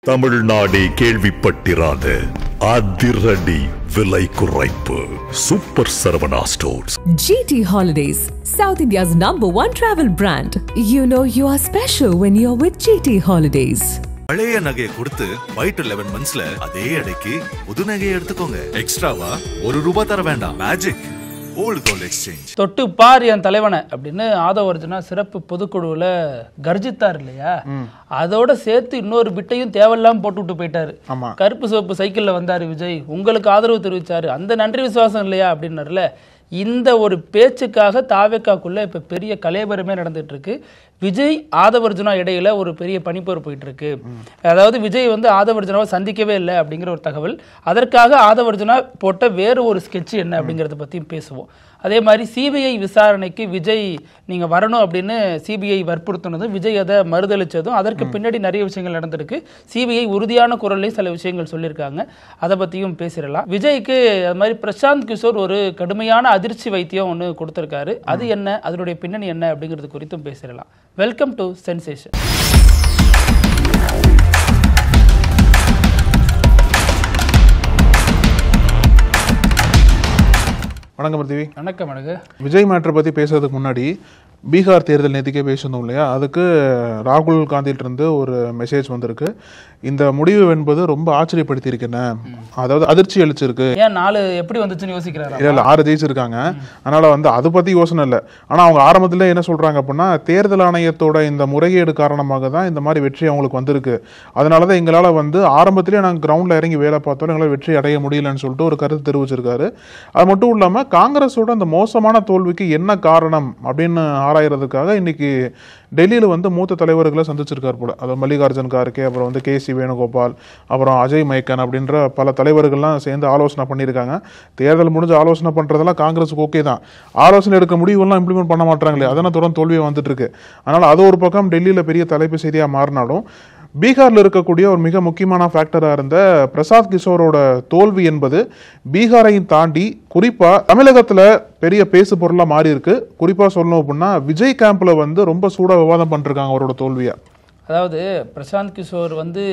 தமிழ்நாடே கேள்விப்பட்டிராத அதிரடி விலை குறைப்பு super Saravana stores. GT Holidays, South India's #1 travel brand. You know you are special when you're with GT Holidays. பழைய நகையை கொடுத்து வைட் 11 மந்த்ஸ்ல அதே அடைக்கு புது நகையை எடுத்துக்கோங்க. எக்ஸ்ட்ராவா ₹1 தர வேண்டாம். Magic old gold exchange. தொட்டு பார் என் தலைவனை அப்படின்னு ஆதவ அர்ஜுனா சிறப்பு பொதுக்குழுவில் கர்ஜித்தார் இல்லையா, அதோட சேர்த்து இன்னொரு பிட்டையும் தேவையில்லாம போட்டு விட்டு போயிட்டாரு. கருப்பு சிவப்பு சைக்கிளில் வந்தார் விஜய், உங்களுக்கு ஆதரவு தெரிவிச்சாரு, அந்த நன்றி விசுவாசம் இல்லையா அப்படின்னாருல. இந்த ஒரு பேச்சுக்காக தாவேக்காக்குள்ள இப்ப பெரிய கலேபரமே நடந்துட்டு இருக்கு. விஜய் ஆதவர்ஜுனா இடையில ஒரு பெரிய பனிப்போர் போயிட்டு இருக்கு. அதாவது விஜய் வந்து ஆதவர்ஜுனாவை சந்திக்கவே இல்லை அப்படிங்கிற ஒரு தகவல். அதற்காக ஆதவர்ஜுனா போட்ட வேறு ஒரு ஸ்கெட்ச் என்ன அப்படிங்கிறத பற்றியும் பேசுவோம். அதே மாதிரி சிபிஐ விசாரணைக்கு விஜய் நீங்கள் வரணும் அப்படின்னு சிபிஐ வற்புறுத்தினதும் விஜய் அதை மறுதளித்ததும் அதற்கு பின்னாடி நிறைய விஷயங்கள் நடந்திருக்கு. சிபிஐ உறுதியான குரல்லையும் சில விஷயங்கள் சொல்லியிருக்காங்க, அதை பற்றியும் பேசிடலாம். விஜய்க்கு அது மாதிரி பிரசாந்த் கிஷோர் ஒரு கடுமையான அதிர்ச்சி வைத்தியம் ஒன்று கொடுத்துருக்காரு. அது என்ன, அதனுடைய பின்னணி என்ன அப்படிங்கிறது குறித்தும் பேசிடலாம். Welcome to sensation. வணக்கம் பிருத்திவி. வணக்கம். விஜய் மேட்டரை பற்றி பேசுறதுக்கு முன்னாடி பீகார் தேர்தல் நேற்றுக்கே பேசியிருந்தோம் இல்லையா, அதுக்கு ராகுல் காந்தியிலிருந்து ஒரு மெசேஜ் வந்திருக்கு. இந்த முடிவு என்பது ரொம்ப ஆச்சரியப்படுத்தியிருக்கேன், அதாவது அதிர்ச்சி அளிச்சிருக்கு. ஏன் 4 எப்படி வந்துச்சுன்னு யோசிக்கிறாரு? இல்லை 6 ஜெயிச்சிருக்காங்க, அதனால வந்து அதை பற்றி யோசனை இல்லை. ஆனால் அவங்க ஆரம்பத்தில் என்ன சொல்கிறாங்க அப்படின்னா, தேர்தல் ஆணையத்தோட இந்த முறைகேடு காரணமாக தான் இந்த மாதிரி வெற்றி அவங்களுக்கு வந்திருக்கு. அதனால தான் எங்களால் வந்து ஆரம்பத்திலே நாங்கள் கிரவுண்டில் இறங்கி வேலை பார்த்தோம், எங்களால் வெற்றி அடைய முடியலன்னு சொல்லிட்டு ஒரு கருத்து தெரிவிச்சிருக்காரு. அது மட்டும் இல்லாமல் காங்கிரஸோட அந்த மோசமான தோல்விக்கு என்ன காரணம் அப்படின்னு ஆராயறதுக்காக இன்னைக்கு டெல்லியில் வந்து மூத்த தலைவர்களை சந்திச்சிருக்கார் போல. அது மல்லிகார்ஜுன் கார்கே, அப்புறம் வந்து KC வேணுகோபால், அப்புறம் அஜய் மைக்கன் அப்படின்ற பல தலைவர்கள்லாம் சேர்ந்து ஆலோசனை பண்ணியிருக்காங்க. தேர்தல் முடிஞ்சு ஆலோசனை பண்ணுறதெல்லாம் காங்கிரஸுக்கு ஓகே தான், ஆலோசனை எடுக்க முடிவுலாம் இம்ப்ளிமெண்ட் பண்ண மாட்டாங்களே, அதெல்லாம் தொடர்ந்து தோல்வியை வந்துட்டு இருக்கு. அதனால் அது ஒரு பக்கம் டெல்லியில் பெரிய தலைப்பு செய்தியாக மாறினாலும் பீகாரில் இருக்கக்கூடிய ஒரு மிக முக்கியமான ஃபேக்டராக இருந்த பிரசாந்த் கிஷோரோட தோல்வி என்பது பீகாரையும் தாண்டி குறிப்பாக தமிழகத்தில் பெரிய பேசு பொருளாக மாறி இருக்கு. குறிப்பாக சொல்லணும் அப்படின்னா விஜய் கேம்பில் வந்து ரொம்ப சூடாக விவாதம் பண்ணிருக்காங்க அவரோட தோல்வியை. அதாவது பிரசாந்த் கிஷோர் வந்து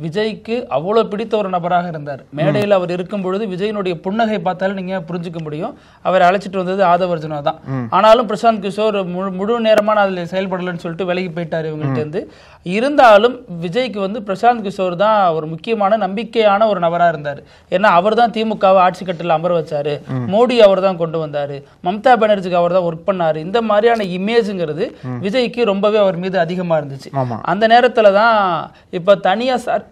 விஜய்க்கு அவ்வளோ பிடித்த ஒரு நபராக இருந்தார். மேடையில் அவர் இருக்கும் பொழுது விஜயனுடைய புன்னகை பார்த்தாலும் நீங்கள் புரிஞ்சுக்க முடியும் அவரை அழைச்சிட்டு வந்தது ஆதவர்ஜுனா தான். ஆனாலும் பிரசாந்த் கிஷோர் முழு நேரமான அதில் செயல்படலன்னு சொல்லிட்டு விலகி போயிட்டார் இவங்கள்ட்ட இருந்து. இருந்தாலும் விஜய்க்கு வந்து பிரசாந்த் கிஷோர் தான் ஒரு முக்கியமான நம்பிக்கையான ஒரு நபராக இருந்தார். ஏன்னா அவர் தான் திமுகவை ஆட்சி கட்டில் அமர வச்சாரு, மோடி அவர் தான் கொண்டு வந்தாரு, மம்தா பானர்ஜிக்கு அவர் தான் ஒர்க் பண்ணாரு. இந்த மாதிரியான இமேஜுங்கிறது விஜய்க்கு ரொம்பவே அவர் மீது அதிகமாக இருந்துச்சு. அந்த நேரத்தில் தான் இப்போ தனியாக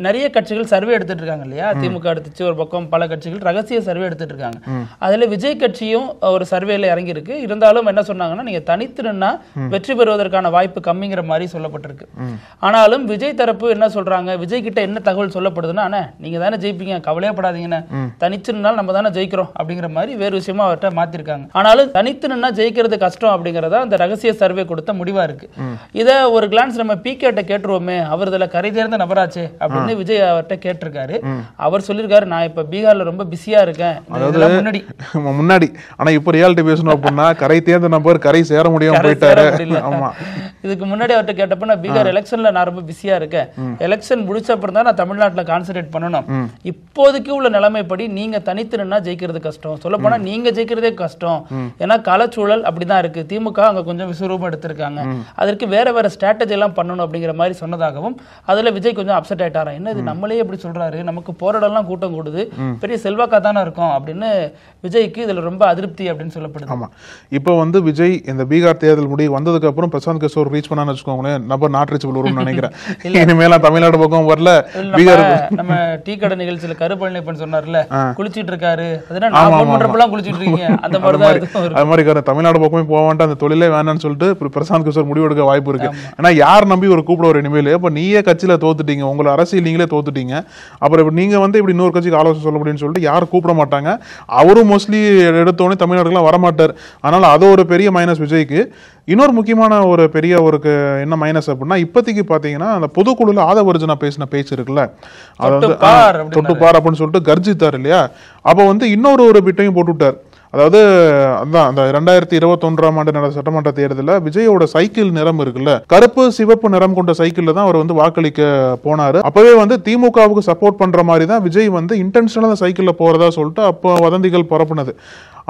நிறைய கட்சிகள் சர்வே எடுத்துட்டு இருக்காங்க இல்லையா, திமுக எடுத்துச்சு ஒரு பக்கம், பல கட்சிகள் ரகசிய சர்வே எடுத்துட்டு இருக்காங்க. அதுல விஜய் கட்சியும் ஒரு சர்வேல இறங்கி இருக்கு. இருந்தாலும் என்ன சொன்னாங்கன்னா, நீங்க தனித்து நின்னா வெற்றி பெறுவதற்கான வாய்ப்பு கம்மிங்கிற மாதிரி சொல்லப்பட்டிருக்கு. ஆனாலும் விஜய் தரப்பு என்ன சொல்றாங்க, விஜய் கிட்ட என்ன தகவல் சொல்லப்படுதுன்னா, நீங்க தானே ஜெயிப்பீங்க, கவலையப்படாதீங்கன்னு, தனித்து நின்னால் நம்ம தானே ஜெயிக்கிறோம் அப்படிங்கிற மாதிரி வேறு விஷயமா அவர்கிட்ட மாத்திருக்காங்க. ஆனாலும் தனித்து நின்னா ஜெயிக்கிறது கஷ்டம் அப்படிங்கறத அந்த ரகசிய சர்வே கொடுத்த முடிவா இருக்கு. இதை ஒரு கிளான்ஸ் நம்ம பிகேட்ட கேட்டுருவோமே, அவர் இதுல கரை தேர்ந்த நபராச்சு அப்படின்னு விஜய் அவர்கிட்ட கேட்டிருக்காரு. அவர் சொல்லிருக்காரு, நான் இப்ப பீகார்ல ரொம்ப பிஸியா இருக்கேன். முன்னாடி ஆனா இப்ப ரியாலிட்டி பேசணும் அப்படின்னா கரை தேர்ந்த நபர் கரை சேர முடியாம போயிட்டாரு. இதுக்கு முன்னாடி அவர்கிட்ட கேட்டப்ப, நான் பீகார் எலெக்ஷன்ல நான் ரொம்ப பிஸியா இருக்கேன், எலெக்ஷன் முடிச்ச அப்புறம் தான் நான் தமிழ்நாட்டுல கான்சென்ட்ரேட் பண்ணணும், இப்போதைக்கு உள்ள நிலைமைப்படி நீங்க தனித்து நின்னா ஜெயிக்கிறது கஷ்டம், சொல்ல போனா நீங்க ஜெயிக்கிறதே கஷ்டம், ஏன்னா களச்சூழல் அப்படிதான் இருக்கு, திமுக அங்க கொஞ்சம் விஸ்வரூபம் எடுத்திருக்காங்க, அதற்கு வேற வேற ஸ்ட்ராட்டஜி எல்லாம் பண்ணணும் அப்படிங்கிற மாதிரி சொன்னதாகவும் அதுல விஜய் கொஞ்சம் அப்செட் ஆயிட்டாராம். என்ன இது நம்மளே எப்படி சொல்றாரு, நமக்கு போராடலாம் கூட்டம் கூடுது, பெரிய செல்வாக்கா தானே இருக்கும் அப்படின்னு விஜய்க்கு இதுல ரொம்ப அதிருப்தி அப்படின்னு சொல்லப்படுது. ஆமா, இப்போ வந்து விஜய் இந்த பீகார் தேர்தல் முடிவு வந்ததுக்கு அப்புறம் பிரசாந்த் கிஷோர் ரீச் பண்ணான்னு வச்சுக்கோங்களேன், நபர் நாட் ரீச்சபிள் வரும்னு நினைக்கிறேன். இனிமேல தமிழ்நாடு பக்கம் வரல. பீகார் நம்ம டீ கடை நிகழ்ச்சியில கருப்பழனியப்பன் சொன்னார்ல, குளிச்சிட்டு இருக்காரு, அதெல்லாம் குளிச்சிட்டு இருக்கீங்க, அந்த மாதிரி தமிழ்நாடு பக்கமே போக வேண்டாம், அந்த தொழிலே வேண்டாம்னு சொல்லிட்டு பிரசாந்த் கிஷோர் முடிவெடுக்க வாய்ப்பு இருக்கு. ஏன்னா யார் நம்பி ஒரு கூப்பிடுவார் இனிமேல், இப்ப நீயே கட்சியில தோத்துட்டீங்க, உங்களை அரசியல் நீங்களே தோத்துட்டீங்க, அப்புறம் இப்ப நீங்க வந்து இப்படி இன்னொரு கட்சிக்கு ஆலோசனை சொல்ல முடியும்னு சொல்லிட்டு யாரும் கூப்பிட மாட்டாங்க. அவரும் மோஸ்ட்லி எடுத்தோடனே தமிழ்நாடுலாம் வரமாட்டார். அதனால அது ஒரு பெரிய மைனஸ் விஜய்க்கு. இன்னொரு முக்கியமான ஒரு பெரிய ஒரு என்ன மைனஸ் அப்படின்னா, இப்போதைக்கு பாத்தீங்கன்னா அந்த பொதுக்குழுல ஆதவர்ஜுனா பேசின பேச்சு இருக்குல்ல, அதாவது தொட்டு பார் அப்படின்னு சொல்லிட்டு கர்ஜித்தார் இல்லையா, அப்ப வந்து இன்னொரு ஒரு பிட்டையும் போட்டு விட்டார். அதாவது அந்த 2021ஆம் ஆண்டு நடந்த சட்டமன்ற தேர்தலில் விஜயோட சைக்கிள் நிறம் இருக்குல்ல, கருப்பு சிவப்பு நிறம் கொண்ட சைக்கிள்ல தான் அவர் வாக்களிக்க போனாரு. அப்பவே திமுகவுக்கு சப்போர்ட் பண்ற மாதிரி தான் விஜய் இன்டென்ஷனலா சைக்கிள்ல போறதா சொல்லிட்டு அப்போ வதந்திகள் பரப்புனது.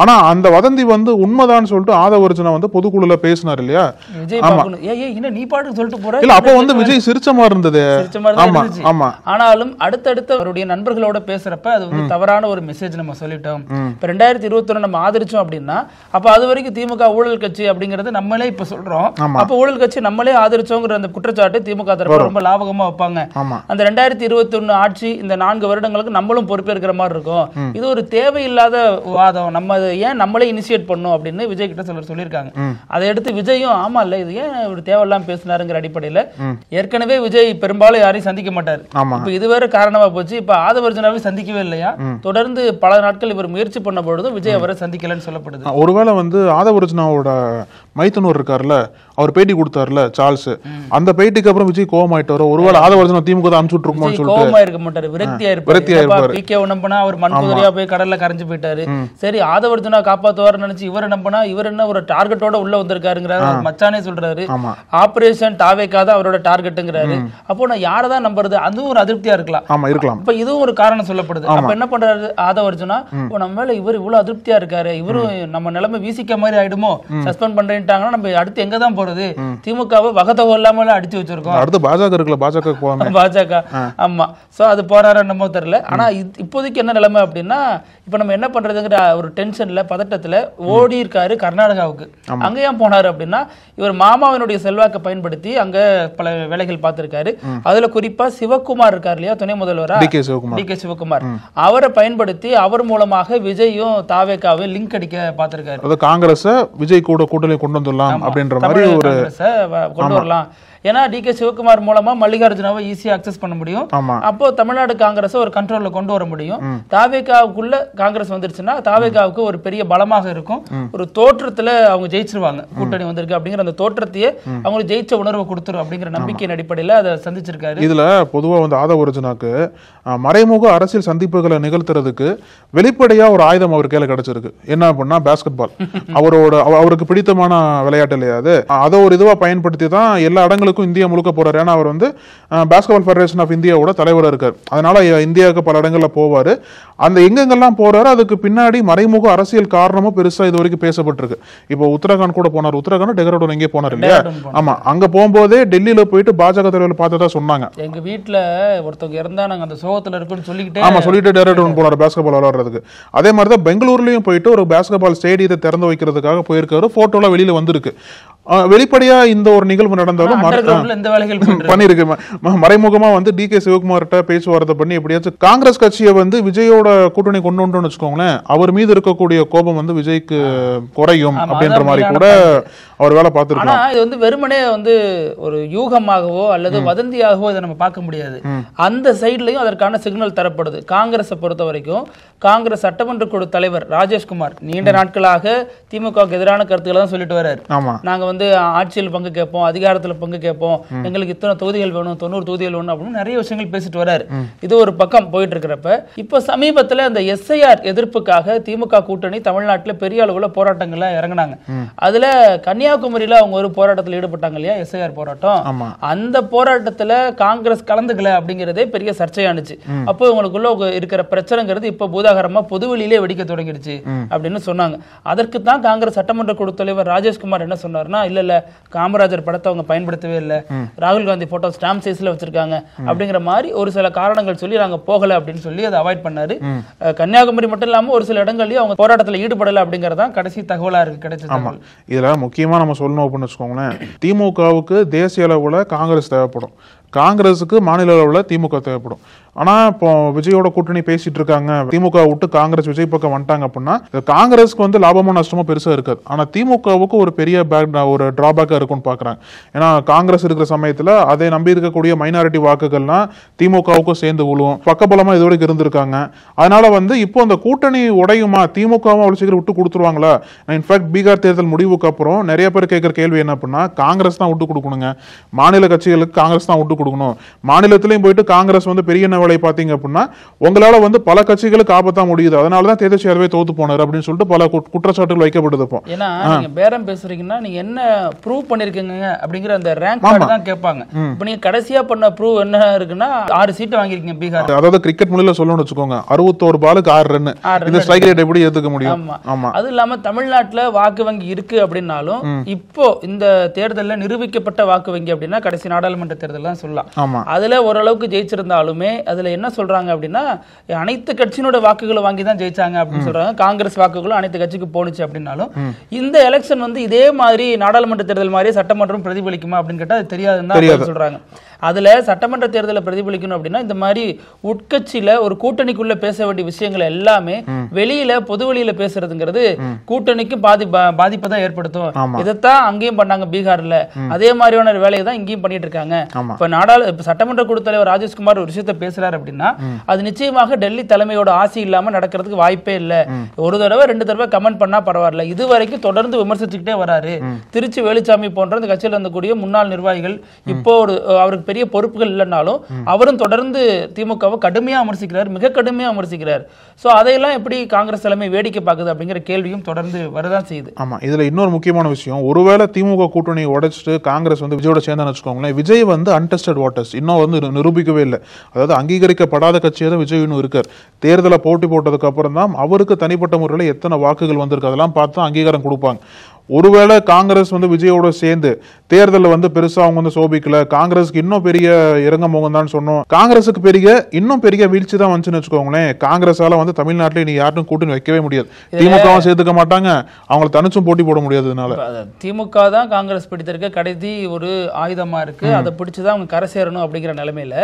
ஆனா அந்த வதந்தி உண்மைதான் சொல்லிட்டு ஆதவர்ஜுனா பொதுக்குழுல பேசினார் இல்லையா? இல்ல அப்ப விஜய் சிரிச்ச மாதிரி இருந்தது. ஆனாலும் அடுத்தடுத்து அவருடைய நண்பர்களோட பேசுறப்ப அது தவறான ஒரு மெசேஜ் நம்ம சொல்லிட்டோம். இப்ப 2021 நம்ம ஆதரிச்சோம் அப்படின்னா அப்ப அது வரைக்கும் திமுக ஊழல் கட்சி அப்படிங்கறது நம்மளே இப்ப சொல்றோம். அப்ப ஊழல் கட்சி நம்மளே ஆதரிச்சோங்கிற அந்த குற்றச்சாட்டு திமுக தரப்பு ரொம்ப லாபகமா வைப்பாங்க. அந்த 2021 ஆட்சி இந்த 4 வருடங்களுக்கு நம்மளும் பொறுப்பேற்கிற மாதிரி இருக்கும். இது ஒரு தேவையில்லாத வாதம், நம்ம ஏன் நம்மளே இனிஷியேட் பண்ணோம் அப்படின்னு விஜய் கிட்ட சொல்லியிருக்காங்க. அதை எடுத்து விஜயும் ஆமா இல்ல இது ஏன் ஒரு தேவையில்லாம பேசினாருங்கிற அடிப்படையில ஏற்கனவே விஜய் பெரும்பாலும் யாரையும் சந்திக்க மாட்டாரு. இப்ப இது வேற காரணமா போச்சு. இப்ப ஆதவர்ஜுனாவை சந்திக்கவே இல்லையா? தொடர்ந்து பல நாட்கள் இவர் முயற்சி பண்ண பொழுதும் விஜய் அவரை சந்திக்கலன்னு சொல்லப்படுது. ஒருவேளை ஆதவர்ஜுனாவோட மைத்துனர் இருக்காருல்ல, அவர் பேட்டி கொடுத்தாருல சார்ல்ஸ், அந்த பேட்டிக்கு அப்புறம் விஜய் கோவமாயிட்டாரோ, ஒருவேளை ஆதவர்ஜுனா திமுக அனுப்பிச்சு விட்டுருக்குமோன்னு சொல்லிட்டு கோவமா இருக்க மாட்டாரு, விரக்தியா இருப்பாரு. பிகே நம்பினா அவர் மண்குதிரையா போய் கடல்ல கரைஞ்சு போயிட்டாரு. சரி ஆதவர்ஜுனா காப்பாத்துவாருன்னு நினைச்சு இவர் நம்பினா இவர் என்ன ஒரு டார்கெட்டோட உள்ள வந்திருக்காருங்கிறாரு. மச்சானே சொல்றாரு ஆபரேஷன் தாவேக்காத அவரோட டார்கெட்டுங்கிறாரு. அப்போ நான் யாரதான் நம்புறது? அதுவும் ஒரு அதிருப்தியா இருக்கலாம். இப்ப இதுவும் ஒரு காரணம் சொல்லப்படுது. அப்ப என்ன பண்றாரு ஆதவர்ஜுனா, நம்ம மேல இவர் இவ்வளவு அதிருப்தியா இருக்காரு, இவரும் நம்ம நிலைமை வீசிக்க மாதிரி ஆயிடுமோ, சஸ்பெண்ட் பண்றேன்ட்டாங்கன்னா நம்ம அடுத்து எங்க தான் போறது? திமுகவை வகத்தொகை இல்லாம அடிச்சு வச்சிருக்கோம். அடுத்து பாஜக இருக்குல்ல, பாஜக ஆமா. சோ அது போறாரு என்னமோ தெரியல. ஆனா இப்போதைக்கு என்ன நிலைமை அப்படின்னா, இப்ப நம்ம என்ன பண்றதுங்கிற ஒரு டென்ஷன்ல பதட்டத்துல ஓடி இருக்காரு கர்நாடகாவுக்கு. அங்க ஏன் போனாரு அப்படின்னா, இவர் மாமாவினுடைய செல்வாக்கை பயன்படுத்தி அங்க பல வேலைகள் பார்த்திருக்காரு. அதுல குறிப்பா சிவகுமார் இருக்காரு இல்லையா, துணை முதல்வரா டி கே சிவகுமார், அவரை பயன்படுத்தி அவர் மூலமாக விஜயும் தாவேக்காவை லிங்க் அடிக்க பார்த்திருக்காரு. காங்கிரஸ் விஜய் கூட கூட்டணி கொண்டு வந்துடலாம் அப்படின்ற மாதிரி ஒரு கொண்டு வரலாம். ஏன்னா டி கே சிவகுமார் மூலமா மல்லிகார்ஜுனாவை ஈஸியா அக்சஸ் பண்ண முடியும். அப்போ தமிழ்நாடு காங்கிரஸ் ஒரு கண்ட்ரோல்ல கொண்டு வர முடியும். தாவேகாவுக்குள்ள காங்கிரஸ் வந்துருச்சுன்னா தாவேகாவுக்கு ஒரு பெரிய பலமாக இருக்கும். ஒரு தோற்றத்துல அவங்க ஜெயிச்சிருவாங்க, கூட்டணி வந்திருக்கு அப்படிங்கிற அந்த தோற்றத்தையே அவங்களுக்கு ஜெயிச்ச உணர்வை கொடுத்துரும் அப்படிங்கிற நம்பிக்கையின் அடிப்படையில அதை சந்திச்சிருக்காரு. இதுல பொதுவா ஆதவர்ஜுனாக்கு மறைமுக அரசியல் சந்திப்புகளை நிகழ்த்துறதுக்கு வெளிப்படையா ஒரு ஆயுதம் அவர் கையில கிடைச்சிருக்கு. என்ன அப்படின்னா பாஸ்கெட் பால். அவருக்கு பிடித்தமான விளையாட்டு இல்லையா அது, அதை ஒரு இதுவா பயன்படுத்தி தான் எல்லா இடங்களும் இந்தியா முழுக்க போறாரு. ஏன்னா அவர் பாஸ்கெட்பால் ஃபெடரேஷன் ஆஃப் இந்தியாவோட தலைவராக இருக்காரு. அதனால இந்தியாவுக்கு பல இடங்கள்ல போவாரு. அந்த எங்கெங்கெல்லாம் போறாரு அதுக்கு பின்னாடி மறைமுக அரசியல் காரணமும் பெருசா இது வரைக்கும் பேசப்பட்டிருக்கு. இப்போ உத்தரகாண்ட் கூட போனார், உத்தரகாண்ட் டெஹ்ராடூன் எங்கே போனார் இல்லையா? ஆமா, அங்க போகும்போதே டெல்லியில போயிட்டு பாஜக தலைவர் பார்த்ததா சொன்னாங்க. எங்க வீட்டுல ஒருத்தவங்க இருந்தா நாங்க அந்த சோகத்துல இருக்குன்னு சொல்லிக்கிட்டே சொல்லிட்டு டெஹ்ராடூன் போனார் பாஸ்கெட்பால் விளையாடுறதுக்கு. அதே மாதிரி தான் பெங்களூர்லயும் போயிட்டு ஒரு பாஸ்கெட்பால் ஸ்டேடியத்தை திறந்து வைக்கிறதுக்காக போயிருக்காரு. போட்டோல வெளியில வந்திருக்கு. வெளிப்படையா இந்த ஒரு நிகழ்வு நடந்தாலும் பண்ணிருக்கு. மறைமுகமா டி கே சிவகுமார்கிட்ட பேச்சுவார்த்தை பண்ணி எப்படியாச்சும் காங்கிரஸ் கட்சியை விஜயோட கூட்டணி கொண்டு வந்துட்டோம்னு வச்சுக்கோங்களேன், அவர் மீது இருக்கக்கூடிய கோபம் விஜய்க்கு குறையும் அப்படின்ற மாதிரி கூட அவர் வேலை பார்த்திருக்காங்க. இது வெறுமனே ஒரு யூகமாகவோ அல்லது வதந்தியாகவோ இதை நம்ம பார்க்க முடியாது. அந்த சைட்லயும் அதற்கான சிக்னல் தரப்படுது. காங்கிரஸை பொறுத்த வரைக்கும் காங்கிரஸ் சட்டமன்ற குழு தலைவர் ராஜேஷ்குமார் நீண்ட நாட்களாக திமுகவுக்கு எதிரான கருத்துக்களை தான் சொல்லிட்டு வர்றாரு. நாங்க ஆட்சியில் பங்கு கேட்போம், அதிகாரத்துல பங்கு கேட்போம், எங்களுக்கு இத்தனை தொகுதிகள் வேணும், 90 தொகுதிகள் வேணும் அப்படின்னு நிறைய விஷயங்கள் பேசிட்டு வர்றாரு. இது ஒரு பக்கம் போயிட்டு இருக்கிறப்ப இப்ப சமீபத்துல அந்த எஸ்ஐஆர் எதிர்ப்புக்காக திமுக கூட்டணி தமிழ்நாட்டுல பெரிய அளவுல போராட்டங்கள்ல இறங்கினாங்க. அதுல கன்னியாகுமரியில அவங்க ஒரு போராட்டத்தில் ஈடுபட்டாங்க இல்லையா, எஸ்ஐஆர் போராட்டம். அந்த போராட்டத்துல காங்கிரஸ் கலந்துக்கல அப்படிங்கறதே பெரிய சர்ச்சையானுச்சு. அப்போ இவங்களுக்குள்ள இருக்கிற பிரச்சனைங்கிறது இப்ப பூதாகரமா பொதுவெளியிலே வெடிக்க தொடங்கிடுச்சு அப்படின்னு சொன்னாங்க. அதற்கு தான் காங்கிரஸ் சட்டமன்ற குழு தலைவர் ராஜேஷ்குமார் என்ன சொன்னார்னா, இல்ல காமராஜர் படத்தை அவங்க பயன்படுத்தவே இல்லை, ராகுல் காந்தி போட்டோ ஸ்டாம்ப் சைஸ்ல வச்சிருக்காங்க அப்படிங்கிற மாதிரி ஒரு சில காரணங்கள் சொல்லி நாங்க போகல அப்படின்னு சொல்லி அதை அவாய்ட் பண்ணாரு. கன்னியாகுமரி மட்டும் இல்லாம ஒரு சில இடங்கள்லயும் அவங்க போராட்டத்தில் ஈடுபடல அப்படிங்கறதான் கடைசி தகவலா இருக்கு கிடைச்சது. இதுல முக்கியமா நம்ம சொல்லணும் அப்படின்னு வச்சுக்கோங்களேன், திமுகவுக்கு தேசிய அளவுல காங்கிரஸ் தேவைப்படும், காங்கிரஸுக்கு மாநில அளவுல திமுக தேவைப்படும். ஆனா இப்போ விஜயோட கூட்டணி பேசிட்டு இருக்காங்க, திமுக விட்டு காங்கிரஸ் விஜய் பக்கம் வந்துட்டாங்க அப்படின்னா காங்கிரஸ்க்கு லாபமோ நஷ்டமோ பெருசா இருக்காது. ஆனா திமுகவுக்கு ஒரு பெரிய ஒரு டிராபேக்கா இருக்கும்னு பாக்குறாங்க. ஏன்னா காங்கிரஸ் இருக்கிற சமயத்துல அதை நம்பி இருக்கக்கூடிய மைனாரிட்டி வாக்குகள்லாம் திமுகவுக்கும் சேர்ந்து விழுவும், பக்கபலமா இது வரைக்கும் இருந்திருக்காங்க. அதனால இப்போ அந்த கூட்டணி உடையுமா, திமுகவும் அவ்வளவு சீக்கிரம் விட்டு கொடுத்துருவாங்களா? இன்ஃபேக்ட் பீகார் தேர்தல் முடிவுக்கு அப்புறம் நிறைய பேர் கேட்கிற கேள்வி என்ன அப்படின்னா, காங்கிரஸ் தான் விட்டு கொடுக்கணுங்க, மாநில கட்சிகளுக்கு காங்கிரஸ் தான் விட்டு கொடுக்கணும். மாநிலத்திலையும் போயிட்டு காங்கிரஸ் வந்து பெரிய வேலை பார்த்தீங்க அப்படின்னா உங்களால வந்து பல கட்சிகளுக்கு ஆபத்தா முடியுது, அதனாலதான் தேஜஸ்வி யாதவே தோத்து போனார் அப்படின்னு சொல்லிட்டு பல குற்றச்சாட்டுகள் வைக்கப்படுது. இப்போ ஏன்னா நீங்க பேரம் பேசுறீங்கன்னா நீங்க என்ன ப்ரூவ் பண்ணிருக்கீங்க அப்படிங்கிற அந்த ரேங்க் கார்டு தான் கேட்பாங்க. இப்போ நீங்க கடைசியா பண்ண ப்ரூவ் என்ன இருக்குன்னா 6 சீட் வாங்கிருக்கீங்க பீகார். அதாவது கிரிக்கெட் மொழியில சொல்லணும்னு வச்சுக்கோங்க, 61 பாலுக்கு 6 ரன். இந்த ஸ்ட்ரைக் ரேட் எப்படி ஏத்துக்க முடியும்? ஆமா. அது இல்லாம தமிழ்நாட்டுல வாக்கு வங்கி இருக்கு அப்படின்னாலும் இப்போ இந்த தேர்தல்ல நிரூபிக்கப்பட்ட வாக்கு வங்கி அப்படின்னா கடைசி நாடாளுமன்ற தேர்தல் தான் சொல்லலாம். அதுல ஓரளவுக்கு ஜெயிச்சிருந்தாலுமே அதுல என்ன சொல்றாங்க அப்படின்னா அனைத்து கட்சியினோட வாக்குகளை வாங்கி தான் ஜெயிச்சாங்க அப்படின்னு சொல்றாங்க. காங்கிரஸ் வாக்குகளும் அனைத்து கட்சிக்கு போனுச்சு அப்படின்னாலும் இந்த எலெக்ஷன் வந்து இதே மாதிரி நாடாளுமன்ற தேர்தல் மாதிரி சட்டமன்றம் பிரதிபலிக்குமா அப்படின்னு கேட்டா அது தெரியாதுன்னு தான் சொல்றாங்க. அதுல சட்டமன்ற தேர்தலை பிரதிபலிக்கணும் அப்படின்னா இந்த மாதிரி உட்கட்சியில ஒரு கூட்டணிக்குள்ள பேச வேண்டிய விஷயங்கள் எல்லாமே வெளியில பொது வெளியில பேசுறதுங்கிறது கூட்டணிக்கு பாதிப்பை தான் ஏற்படுத்தும். இதைத்தான் அங்கேயும் பண்ணாங்க பீகார்ல, அதே மாதிரியான வேலையை தான் இங்கேயும் பண்ணிட்டு இருக்காங்க. இப்ப சட்டமன்ற குழு தலைவர் ராஜேஷ்குமார் ஒரு விஷயத்த பேசுறாரு அப்படின்னா அது நிச்சயமாக டெல்லி தலைமையோட ஆசை இல்லாம நடக்கிறதுக்கு வாய்ப்பே இல்ல. ஒரு தடவை 2 தடவை கமெண்ட் பண்ணா பரவாயில்ல, இது வரைக்கும் தொடர்ந்து விமர்சிச்சுக்கிட்டே வராரு. திருச்சி வேலுச்சாமி போன்ற இந்த கட்சியில் இருந்தக்கூடிய முன்னாள் நிர்வாகிகள் இப்போ அவருக்கு பெரிய பொறுப்புகள் இல்லைனாலும் அவரும் தொடர்ந்து திமுகவை கடுமையா விமர்சிக்கிறார், மிக கடுமையா விமர்சிக்கிறார். சோ அதையெல்லாம் எப்படி காங்கிரஸ் தலைமை வேடிக்கை பார்க்குது அப்படிங்கிற கேள்வியும் தொடர்ந்து வரதான் செய்யுது. ஆமா, இதுல இன்னொரு முக்கியமான விஷயம், ஒருவேளை திமுக கூட்டணியை உடைச்சிட்டு காங்கிரஸ் வந்து விஜயோட சேர்ந்தான்னு வச்சுக்கோங்களேன், விஜய் வந்து அன்டெஸ்டட் வாட்டர்ஸ் இன்னும் வந்து நிரூபிக்கவே இல்லை. அதாவது அங்கீகரிக்கப்படாத கட்சியாக தான் விஜய் இன்னும் இருக்கார். தேர்தலை போட்டி போட்டதுக்கு அப்புறம் தான் அவருக்கு தனிப்பட்ட முறையில் எத்தனை வாக்குகள் வந்திருக்கு அதெல்லாம் பார்த்து அங்கீகாரம் கொடுப்பாங்க. ஒருவேளை காங்கிரஸ் வந்து விஜயோட சேர்ந்து தேர்தலில் வந்து பெருசா அவங்க வந்து சோபிக்கல, காங்கிரஸுக்கு இன்னும் பெரிய இறங்கமோகம் தான் சொன்னோம், காங்கிரஸுக்கு இன்னும் பெரிய வீழ்ச்சி தான் வந்துச்சுன்னு வச்சுக்கோங்களேன், காங்கிரஸால வந்து தமிழ்நாட்டில் நீ யாரும் கூட்டணி வைக்கவே முடியாது. திமுகவும் சேர்த்துக்க மாட்டாங்க, அவங்களை தனிச்சும் போட்டி போட முடியாததுனால திமுக தான் காங்கிரஸ் பிடித்திருக்க கடைசி ஒரு ஆயுதமா இருக்கு. அதை பிடிச்சுதான் அவங்க கரை சேரணும் அப்படிங்கிற நிலைமையில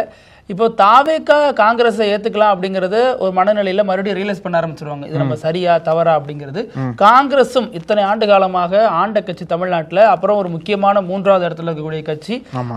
இப்போ தாவேக்கா காங்கிரஸை ஏத்துக்கலாம் அப்படிங்கறது ஒரு மனநிலையில மறுபடியும் ரியலைஸ் பண்ண ஆரம்பிச்சிருவாங்க. இது நம்ம சரியா தவறா அப்படிங்கிறது. காங்கிரஸும் இத்தனை ஆண்டு காலமாக ஆண்ட கட்சி தமிழ்நாட்டுல, அப்புறம் ஒரு முக்கியமான 3வது இடத்துல இருக்கக்கூடிய கட்சி,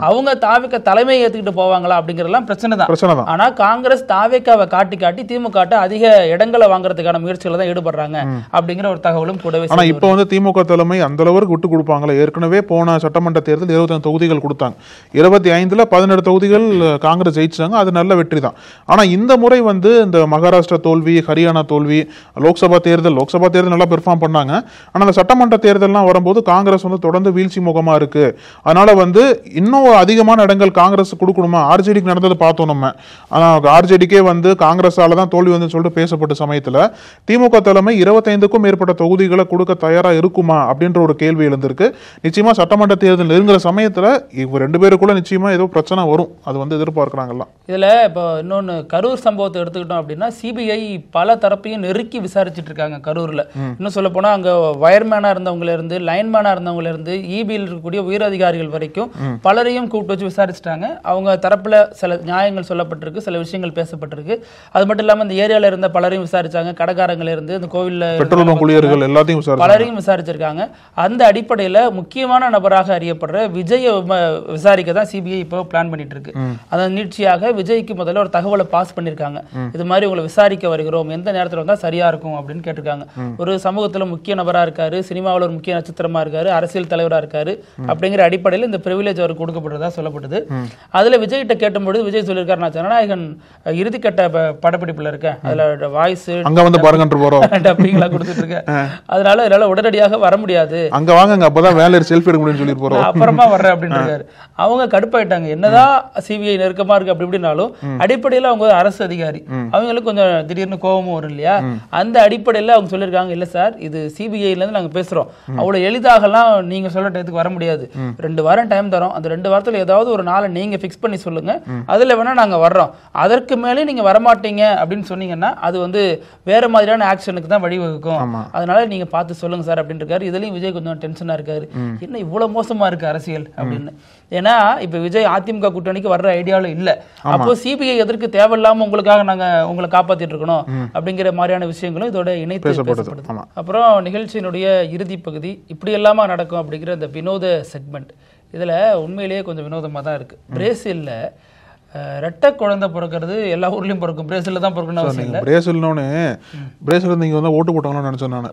அவங்க தாவேக்கா தலைமையை ஏத்துக்கிட்டு போவாங்களா அப்படிங்கறதெல்லாம் பிரச்சனை தான். ஆனா காங்கிரஸ் தாவேக்காவை காட்டி திமுக அதிக இடங்களை வாங்குறதுக்கான முயற்சிகளை தான் ஈடுபடுறாங்க அப்படிங்கிற ஒரு தகவலும் கூடவே. ஆனா இப்போ வந்து திமுக தலைமை அந்த அளவுக்கு விட்டு கொடுப்பாங்களா? ஏற்கனவே போன சட்டமன்ற தேர்தல் 25 தொகுதிகள் கொடுத்தாங்க, 25ல 17 தொகுதிகள் காங்கிரஸ் ஜெயிச்சு, அது நல்ல வெற்றி தான். ஆனா இந்த முறை வந்து இந்த மகாராஷ்டிரா தோல்வி, ஹரியானா தோல்வி, லோக்சபா தேர்தல் நல்லா பெர்ஃபார்ம் பண்ணாங்க. ஆனா அந்த சட்டமன்ற தேர்தல்லாம் வரும்போது காங்கிரஸ் வந்து தொடர்ந்து வீழ்ச்சி முகமா இருக்கு. அதனால வந்து இன்னும் அதிகமான இடங்கள் காங்கிரஸ் கொடுக்கணுமா? ஆர்ஜேடிக்கு நடந்தது பார்த்தோம் நம்ம. ஆனா ஆர்ஜேடிக்கே வந்து காங்கிரஸால தான் தோல்வி வந்து சொல்லிட்டு பேசப்பட்ட சமயத்துல திமுக தலைமை 25க்கும் மேற்பட்ட தொகுதிகளை கொடுக்க தயாரா இருக்குமா அப்படின்ற ஒரு கேள்வி எழுந்திருக்கு. நிச்சயமா சட்டமன்ற தேர்தல் நெருங்குற சமயத்துல இவங்க 2 பேருக்குள்ள நிச்சயமா ஏதோ பிரச்சனை வரும், அது வந்து எதிர்பார்க்கிறாங்கல்ல. இதுல இப்போ இன்னொன்னு கரூர் சம்பவத்தை எடுத்துக்கிட்டோம் அப்படின்னா சிபிஐ பல தரப்பையும் நெருக்கி விசாரிச்சுட்டு இருக்காங்க கரூர்ல. இன்னும் சொல்ல போனா அங்க வயர்மேனா இருந்தவங்கள இருந்து, லைன்மேனா இருந்தவங்கள இருந்து, இபியில் இருக்கக்கூடிய உயர் அதிகாரிகள் வரைக்கும் பலரையும் கூப்பிட்டு வச்சு விசாரிச்சுட்டாங்க. அவங்க தரப்புல சில நியாயங்கள் சொல்லப்பட்டிருக்கு, சில விஷயங்கள் பேசப்பட்டிருக்கு. அது மட்டும் இல்லாம இந்த ஏரியால இருந்த பலரையும் விசாரிச்சாங்க, கடைக்காரங்கள இருந்து இந்த கோவில்ல பலரையும் விசாரிச்சிருக்காங்க. அந்த அடிப்படையில முக்கியமான நபராக அறியப்படுற விஜய விசாரிக்க தான் சிபிஐ இப்போ பிளான் பண்ணிட்டு இருக்கு. அதன் நீட்சியாக விஜய்க்கு முதல்ல ஒரு தகவலை பாஸ் பண்ணிருக்காங்க. இது மாதிரி உங்களை விசாரிக்க வருகிறோம், எந்த நேரத்தில் வந்தா சரியா இருக்கும் அப்படின்னு கேட்டிருக்காங்க. ஒரு சமூகத்துல முக்கிய நபரா இருக்காரு, சினிமாவில் ஒரு முக்கிய நட்சத்திரமா இருக்காரு, அரசியல் தலைவரா இருக்காரு அப்படிங்கிற அடிப்படையில் இந்த பிரிவிலேஜ் அவருக்கு கொடுக்கப்படுறதா சொல்லப்பட்டது. அதுல விஜய் கிட்ட கேட்டும்போது விஜய் சொல்லியிருக்காரு, நான் ஜனநாயகன் இறுதிக்கட்ட படப்பிடிப்புல இருக்கேன், அதுல வாய்ஸ் அங்க வந்து பாருங்க டப்பிங்லாம் கொடுத்துட்டு இருக்கேன், அதனால என்னால உடனடியாக வர முடியாது, அங்க வாங்க அப்பதான் வேலை செல்ஃபி எடுக்க முடியும்னு சொல்லி போறோம், அப்புறமா வர்றேன் அப்படின்னு இருக்காரு. அவங்க கடுப்பாயிட்டாங்க. என்னதான் சிபிஐ நெருக்கமா இருக்கு அப்படி இப்படினாலும் அடிப்படையில் அவங்க அரசு அதிகாரி, அவங்களுக்கு கொஞ்சம் திடீர்னு கோபமும் வரும் இல்லையா? அந்த அடிப்படையில் அவங்க சொல்லியிருக்காங்க, இல்ல சார் இது சிபிஐல இருந்து நாங்க பேசுறோம், அவ்வளவு எளிதாகலாம் நீங்க சொல்ற டயத்துக்கு வர முடியாது, 2 வாரம் டைம் தரோம், அந்த 2 வாரத்துல ஏதாவது ஒரு நாளை நீங்க பிக்ஸ் பண்ணி சொல்லுங்க, அதுல வேணா நாங்க வர்றோம், அதற்கு மேலே நீங்க வரமாட்டீங்க அப்படின்னு சொன்னீங்கன்னா அது வந்து வேற மாதிரியான ஆக்ஷனுக்கு தான் வழிவகுக்கும், அதனால நீங்க பார்த்து சொல்லுங்க சார் அப்படின்னு இருக்காரு. இதுலயும் விஜய் கொஞ்சம் டென்ஷனா இருக்காரு, என்ன இவ்வளவு மோசமா இருக்கு அரசியல் அப்படின்னு. ஏன்னா இப்ப விஜய் அதிமுக கூட்டணிக்கு வர்ற ஐடியாவில் இல்ல, அப்போ சிபிஐ எதற்கு தேவையில்லாம உங்களுக்காக நாங்க உங்களை காப்பாத்திட்டு இருக்கணும் அப்படிங்கிற மாதிரியான விஷயங்களும் இதோட இணைத்து பேசப்படுது. அப்புறம் நிகழ்ச்சியினுடைய இறுதி பகுதி இப்படி எல்லாமா நடக்கும் அப்படிங்கிற இந்த வினோத செக்மெண்ட், இதுல உண்மையிலேயே கொஞ்சம் வினோதமா தான் இருக்கு. பிரேசில்ல ரெட்டை குழந்தை பிறக்கிறது எல்லா ஊர்லயும் பிறக்கும், பிரேசில்ல தான் பிறக்கணும் அவசியம் இல்லை. பிரேசில்னு பிரேசில் நீங்க வந்து ஓட்டு போட்டாங்கன்னு நினைச்சேன் நான்.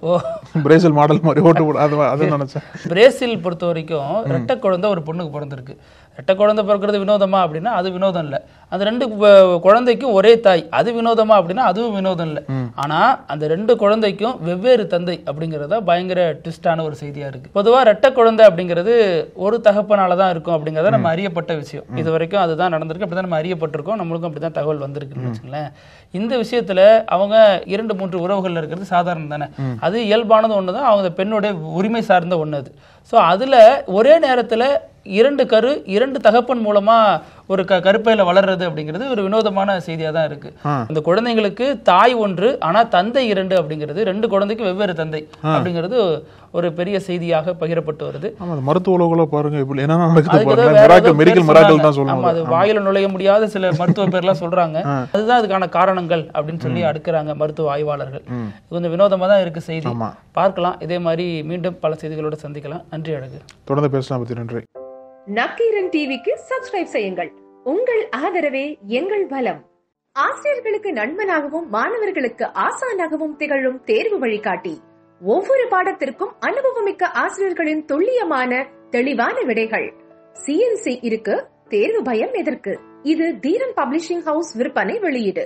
பிரேசில் மாடல் மாதிரி ஓட்டு போட அது நினைச்சேன். பிரேசில் பொறுத்த வரைக்கும் ரெட்டை குழந்தை ஒரு பொண்ணுக்கு பிறந்திருக்கு. ரெட்டை குழந்தை பிறக்கிறது வினோதமா அப்படின்னா அது வினோதம் இல்லை. அந்த 2 குழந்தைக்கும் ஒரே தாய், அது வினோதமா அப்படின்னா அதுவும் வினோதம் இல்லை. ஆனா அந்த 2 குழந்தைக்கும் வெவ்வேறு தந்தை அப்படிங்கறத பயங்கர ட்விஸ்டான ஒரு செய்தியா இருக்கு. பொதுவா ரெட்டை குழந்தை அப்படிங்கிறது ஒரு தகப்பனாலதான் இருக்கும் அப்படிங்கறத நம்ம அறியப்பட்ட விஷயம். இது வரைக்கும் அதுதான் நடந்திருக்கு, அப்படிதான் நம்ம அறியப்பட்டிருக்கோம், நம்மளுக்கும் அப்படிதான் தகவல் வந்திருக்குன்னு வச்சுங்களேன். இந்த விஷயத்துல அவங்க 2-3 உறவுகள் இருக்கிறது சாதாரணம் தானே, அது இயல்பானது ஒண்ணுதான், அவங்க பெண்ணுடைய உரிமை சார்ந்த ஒண்ணு அது. ஸோ அதுல ஒரே நேரத்துல 2 தகப்பன் மூலமா ஒரு கருப்பையில வளர்றது அப்படிங்கிறது ஒரு வினோதமான செய்தியா தான் இருக்கு. அந்த குழந்தைங்களுக்கு தாய் ஒன்று ஆனா தந்தை 2 அப்படிங்கிறது, 2 குழந்தைக்கு வெவ்வேறு தந்தை அப்படிங்கிறது ஒரு பெரிய செய்தியாக பகிரப்பட்டு வருது. மருத்துவ உலகில பாருங்க என்ன அது வாயில நுழைய முடியாத சில மருத்துவ பேர்லாம் சொல்றாங்க, அதுதான் அதுக்கான காரணங்கள் அப்படின்னு சொல்லி அடுக்குறாங்க மருத்துவ ஆய்வாளர்கள். கொஞ்சம் வினோதமா தான் இருக்கு செய்தி. பார்க்கலாம், இதே மாதிரி மீண்டும் பல செய்திகளோட சந்திக்கலாம். நன்றி அழகு. தொடர்ந்து பேசலாம். நன்றி. நக்கீரன் டிவிக்கு சப்ஸ்கிரைப் செய்யுங்கள். உங்கள் ஆதரவே எங்கள் பலம். ஆசிரியர்களுக்கு நண்பனாகவும் மாணவர்களுக்கு ஆசானாகவும் திகழும் தேர்வு வழிகாட்டி. ஒவ்வொரு பாடத்திற்கும் அனுபவமிக்க ஆசிரியர்களின் துல்லியமான தெளிவான விடைகள். CNC இருக்கு, தேர்வு பயம் எதற்கு? இது தீரன் பப்ளிஷிங் ஹவுஸ் விற்பனை வெளியீடு.